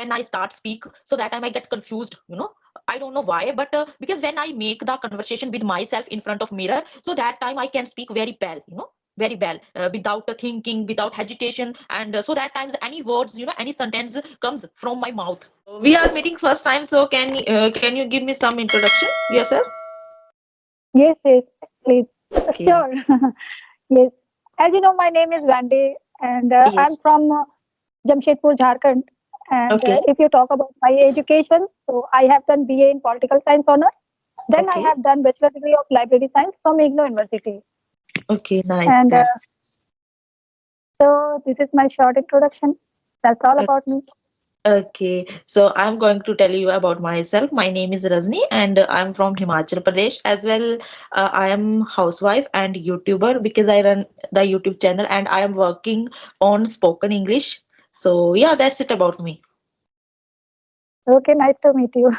when I start speak, so that time I get confused, I don't know why, but because when I make the conversation with myself in front of mirror, so that time I can speak very well, very well, without thinking, without hesitation, and so that times any words, any sentence comes from my mouth. We are meeting first time, so can you give me some introduction yourself? Yes, yes, please. Okay. Sure. Yes. As you know, my name is Vande, and I'm Yes. from Jamshedpur, Jharkhand. And Okay. if you talk about my education, so I have done BA in Political Science honors. Then I Okay. have done Bachelor degree of Library Science from IGNOU University. Okay. Nice. And That's so this is my short introduction. That's all about me. okay, so I'm going to tell you about myself. My name is Rajni and I'm from Himachal Pradesh as well. I am housewife and YouTuber because I run the YouTube channel and I am working on spoken English. So yeah, that's it about me. Okay, nice to meet you.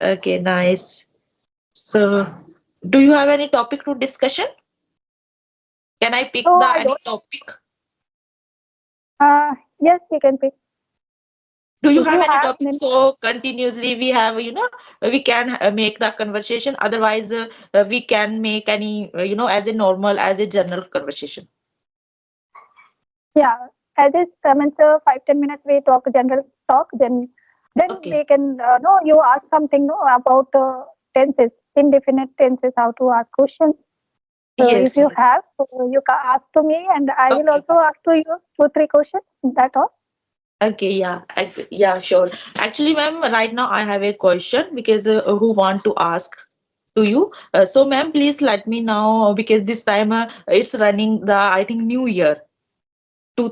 Okay, nice. So do you have any topic to discussion? Can I pick So the I any don't. topic? Yes, you can pick Do you if have you any have. topic? So continuously we have, we can make the conversation. Otherwise, we can make any, as a normal, as a general conversation. Yeah, as it means 5-10 minutes we talk general talk, then Okay. we can no you ask something no about tenses, indefinite tenses, how to ask questions. So if Yes, you yes. have, so you can ask to me, and I will Okay. also ask to you 2-3 questions. That all. Okay, yeah. Yeah, sure. Actually, ma'am, right now I have a question because who want to ask to you. So, ma'am, please let me know because this time it's running the, I think, New Year.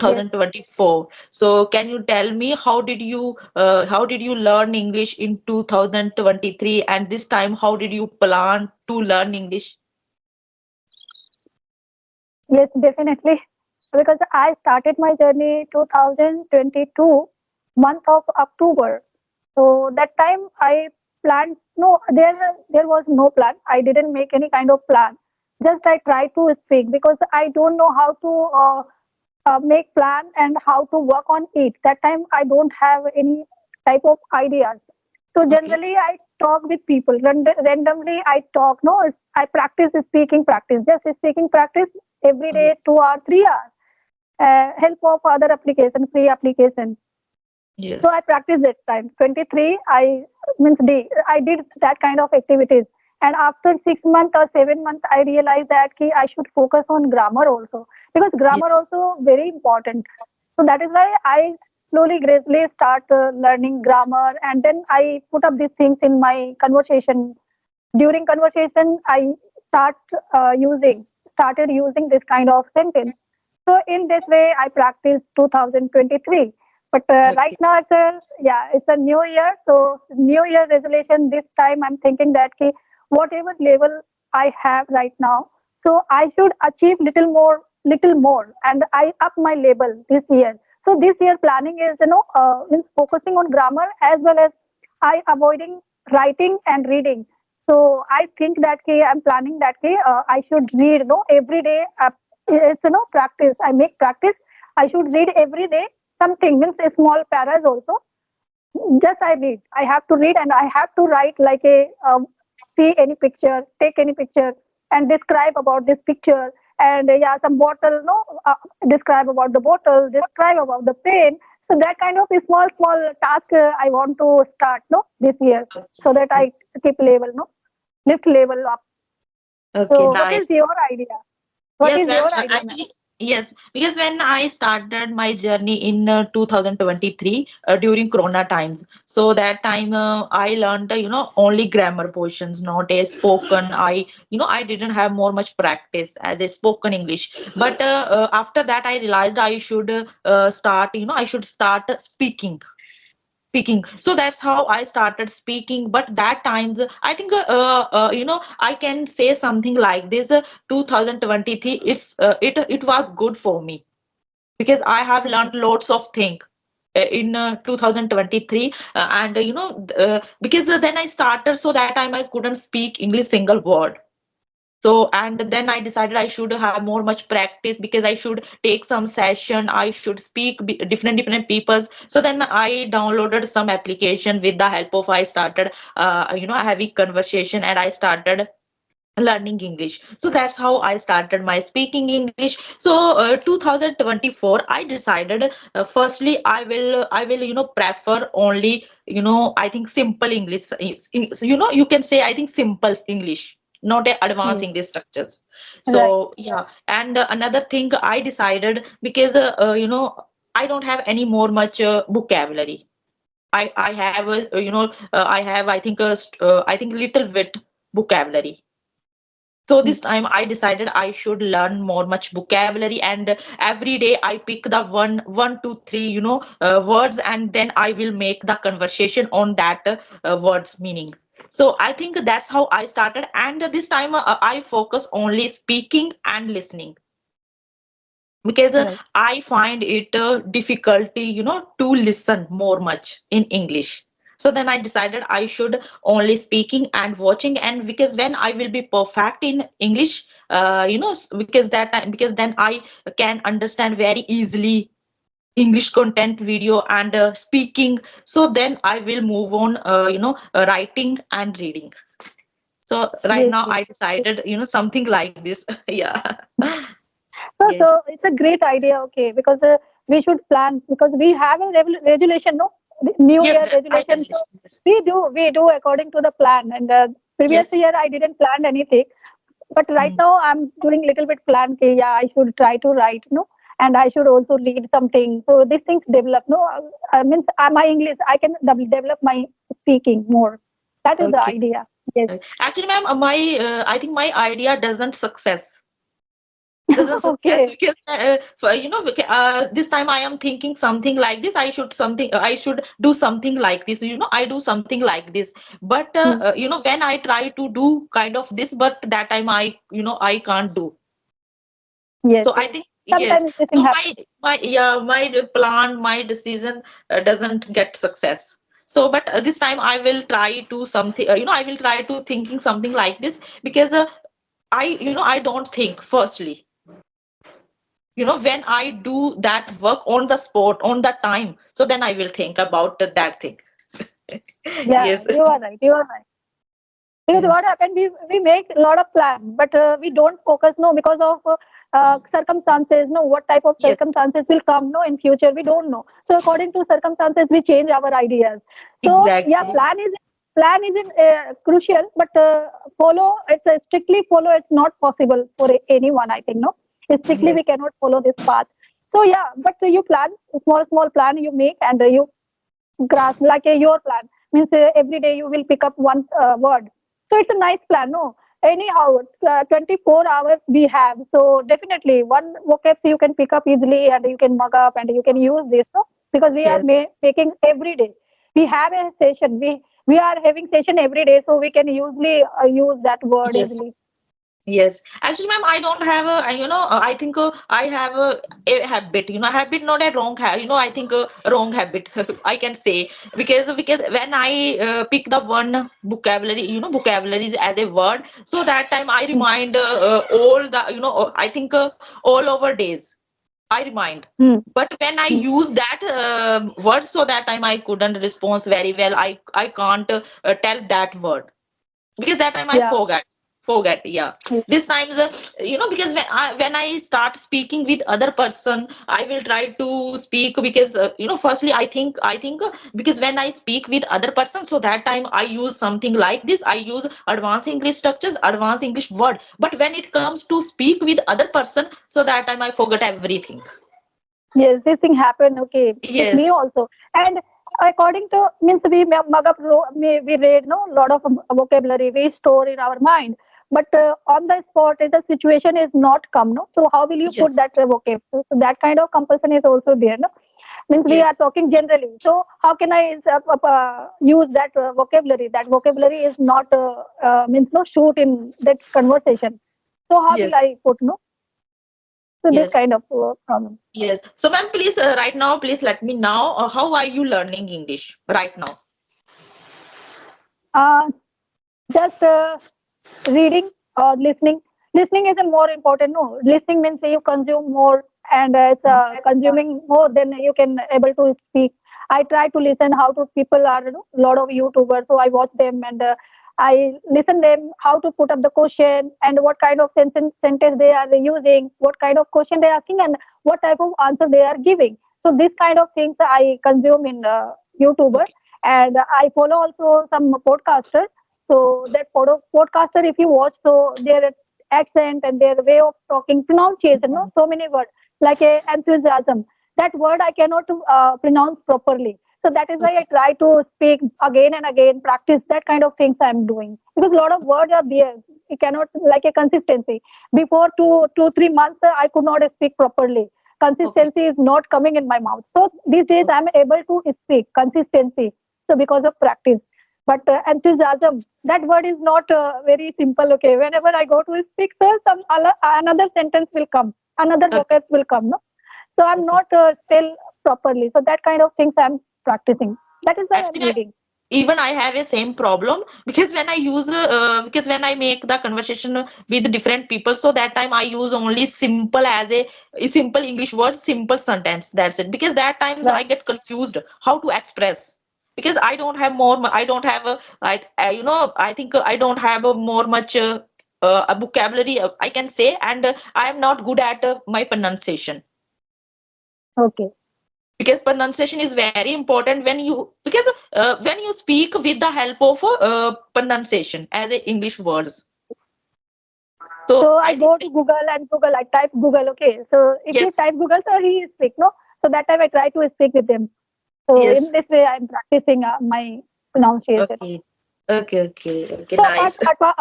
Yes, 2024. So can you tell me how did you learn English in 2023 and this time how did you plan to learn English? yes, definitely. Because I started my journey 2022 month of October. So that time I planned. No, there was no plan. I didn't make any kind of plan. Just I tried to speak because I don't know how to make plan and how to work on it. That time I don't have any type of ideas. So Okay. generally I talk with people. Randomly I talk. No, I practice speaking practice. Just speaking practice every Oh, yeah. day, 2 or 3 hours. Help of other application, free application. So Yes. I practiced that time. 23, I means day. I did that kind of activities. And after 6 months or 7 months, I realized that I should focus on grammar also because grammar Yes. also very important. So that is why I slowly, gradually start learning grammar, and then I put up these things in my conversation. During conversation, I start started using this kind of sentence. So in this way, I practiced 2023. But right Okay. now, it's a new year. So new year resolution. This time, I'm thinking that whatever level I have right now, so I should achieve little more, and I up my level this year. So this year planning is means focusing on grammar as well as I avoiding writing and reading. So I think that I'm planning that I should read every day. It's practice. I make practice. I should read every day something means a small paras also. Just I read. I have to read and I have to write like see any picture, take any picture, and describe about this picture. And yeah, some bottle, no, describe about the bottle, describe about the pen. So that kind of a small task I want to start, no, this year, so that Okay. I keep level, no, lift level up. Okay, So what is nice. your idea? What Yes, is ma'am. your idea, ma'am? Actually, yes, because when I started my journey in 2023 during Corona times, so that time I learned, only grammar portions, not a spoken. I didn't have more much practice as a spoken English. But after that, I realized I should start, I should start speaking, so that's how I started speaking. But that times I think I can say something like this, 2023, it was good for me because I have learned lots of things in 2023, and because then I started, so that time I couldn't speak English single word. So, and then I decided I should have more much practice because I should take some session. I should speak different peoples. So then I downloaded some application. With the help of, I started, having conversation, and I started learning English. So that's how I started my speaking English. So 2024 I decided, firstly I will prefer only, I think simple English. You can say, I think simple English, not a advanced Yes. English structures. Right. So yeah, and another thing I decided, because I don't have any more much vocabulary. I have I have, I think I think little bit vocabulary. So Mm. this time I decided I should learn more much vocabulary, and every day I pick the one, two, three, words, and then I will make the conversation on that words meaning. So I think that's how I started, and this time I focus only speaking and listening, because Right. I find it difficulty, to listen more much in English. So then I decided I should only speaking and watching, and because when I will be perfect in English, because then I can understand very easily English content video and speaking. So then I will move on, writing and reading. So right Yes. now Yes. I decided, something like this. Yeah. Yes. So it's a great idea, okay, because we should plan because we have a resolution, no, the New Yes, Year yes, I resolution. So resolution. Yes. we do according to the plan. And previous Yes. year I didn't plan anything, but right Mm. now I'm doing little bit plan. Okay, yeah, I should try to write, no, and I should also read something. So these things develop, no. I means my English, I can develop my speaking more. That is the Okay. idea. Yes. Actually, ma'am, I think my idea doesn't success Okay. because this time I am thinking something like this. I should do something like this. I do something like this, but Hmm. when I try to do kind of this, but that time I can't do. Yes. So I Yes. think yes. Sometimes this thing So my happens. my yeah my plan, my decision doesn't get success. So but this time I will try to something. I will try to thinking something like this, because I don't think firstly. When I do that work on the spot, on the time, so then I will think about that thing. Yeah, Yes. you are right. You are right. Because what Yes. happened, we make a lot of plans, but we don't focus, no, because of circumstances, no, what type of Yes. circumstances will come, no, in future, we don't know. So according to circumstances, we change our ideas. So yeah, Exactly. plan is crucial, but follow, it's strictly follow, it's not possible for anyone, I think, no. Strictly, Yes. we cannot follow this path. So yeah, but you plan, small plan you make, and you grasp like your plan means every day you will pick up one word, so it's a nice plan, no. Anyhow, 24 hours we have, so definitely one vocab you can pick up easily and you can mug up and you can use this, no, because we are Yes. making every day. We have a session, we are having session every day, so we can usually use that word Yes. easily. Yes, actually, ma'am, I don't have I think I have a habit, habit, not a wrong habit, I think wrong habit, I can say, because when I pick the one vocabulary, vocabularies as a word, so that time I Hmm. remind all the, I think all over days, I remind. Hmm. But when I Hmm. use that word, so that time I couldn't respond very well. I can't tell that word, because that time I Yeah. forget. Yeah, Yes. this times because when I start speaking with other person, I will try to speak, because firstly I think because when I speak with other person, so that time I use something like this. I use advanced English structures, advanced English word, but when it comes to speak with other person, so that time I forget everything. Yes, this thing happened. Okay, with me Yes. also. And according to means we mug up, we read no lot of vocabulary we store in our mind. But on the spot, if the situation is not come, no. So how will you put Yes. that vocab? So that kind of compulsion is also there, no. Means we are Yes. talking generally. So how can I use that vocabulary? That vocabulary is not means no shoot in that conversation. So how will Yes. I put no? So this Yes. kind of problem. Yes. So, ma'am, please, right now, please let me know how are you learning English right now? Uh, just reading or listening. listening is a more important. No, listening means you consume more, and it's consuming more than you can able to speak. I try to listen how to people are, lot of YouTubers, so I watch them, and I listen them how to put up the question and what kind of sentence they are using, what kind of question they are asking, and what type of answer they are giving. So this kind of things I consume in YouTuber, Okay. and I follow also some podcasters. So that podcaster, if you watch, so their accent and their way of talking, pronunciation, no, so many words like a enthusiasm. That word I cannot pronounce properly. So that is why I Okay. try to speak again and again, practice that kind of things I'm doing because a lot of words are there. You cannot like a consistency. Before 3 months, I could not speak properly. Okay. Consistency is not coming in my mouth. So these days Okay. I'm able to speak consistency. So because of practice. But enthusiasm, that word is not very simple. Okay, whenever I go to speak, so another sentence will come, another Okay. vocab will come. No, so I'm Okay. not still properly. So that kind of things I'm practicing. That is why I'm Actually, reading. even I have a same problem because when I use because when I make the conversation with different people, so that time I use only simple as a simple English word, simple sentence. That's it. Because that times I Right. get confused how to express because I don't have more. I don't have a like I think I don't have a more much. A vocabulary I can say, and I am not good at my pronunciation Okay. because pronunciation is very important when you speak with the help of pronunciation as a English words. So So I I think go to Google and Google. I type Google. Okay. So if he yes, type Google, so he speak. No. So that time I try to speak with him. So yes. in this way, I'm practicing my pronunciation. Okay, okay, okay, okay, So apart nice.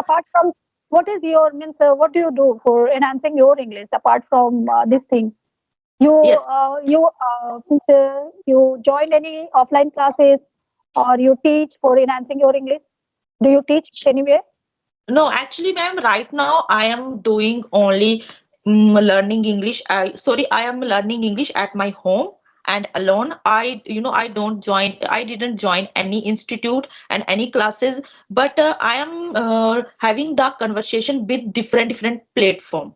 apart from what is your means? What do you do for enhancing your English apart from this thing? You Yes. you joined any offline classes or you teach for enhancing your English? Do you teach anywhere? No, actually, ma'am, right now I am doing only learning English. I am learning English at my home and alone. I don't join, I didn't join any institute and any classes, but I am having the conversation with different platform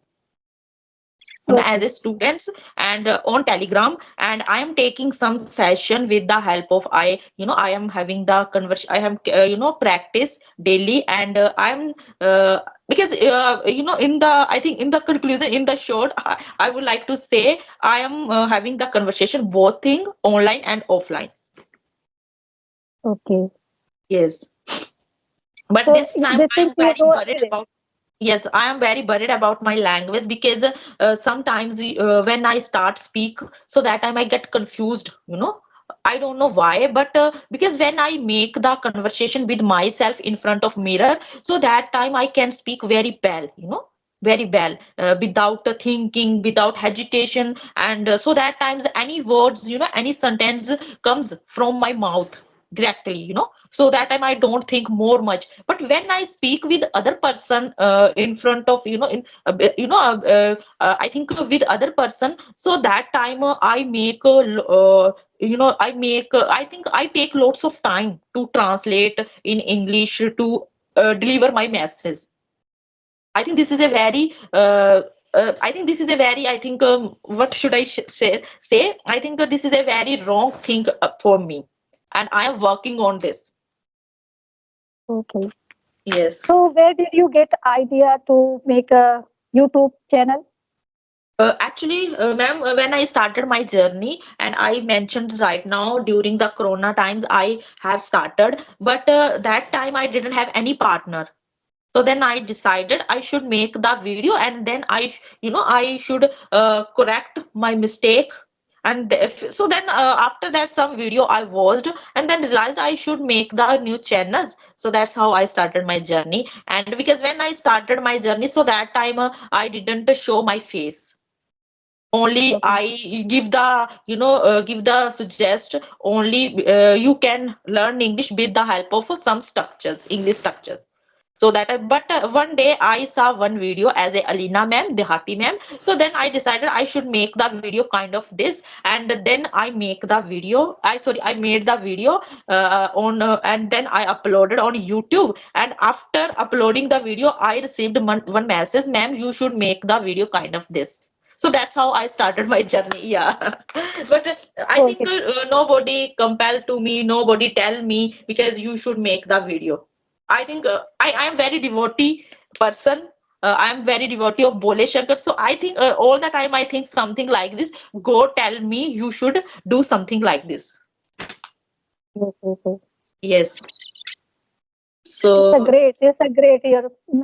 as Okay. a students and on telegram, and I am taking some session with the help of I am having the conversion, I am practice daily, and I'm because in the I think in the conclusion, in the short, I would like to say I am having the conversation both thing online and offline. Okay. Yes, but So this time these I things am you very do worried everywhere. about. Yes, I am very worried about my language because sometimes when I start speak, so that time I get confused. I don't know why, but because when I make the conversation with myself in front of mirror, so that time I can speak very well. Very well without thinking, without hesitation, and so that times any words, any sentence comes from my mouth directly. So that time I don't think more much, but when I speak with other person in front of in I think with other person, so that time I make I think I take lots of time to translate in English to deliver my message. I think this is a very I think this is a very I think what should I say I think this is a very wrong thing for me, and I am working on this. Okay. Yes. So where did you get idea to make a YouTube channel? Actually, ma'am, when I started my journey, and I mentioned right now during the Corona times, I have started, but that time I didn't have any partner. So then I decided I should make the video, and then I should correct my mistake. And so then after that, some video I watched, and then realized I should make the new channels. So that's how I started my journey. And because when I started my journey, so that time I didn't show my face, only Okay. I give the give the suggest only you can learn English with the help of some structures, English structures. So that but one day I saw one video as a Alina ma'am, the happy ma'am. So then I decided I should make the video kind of this, and then I make the video. I made the video on and then I uploaded on YouTube. And after uploading the video, I received one message, ma'am, you should make the video kind of this. So that's how I started my journey. Yeah. But I think Okay. nobody compelled to me, nobody tell me because you should make the video. I think I am very devotee person. I am very devotee of Bole Shankar. So I think all the time I think something like this. God tell me you should do something like this. Yes, yes, yes. Yes. It's a So great, it's a great year.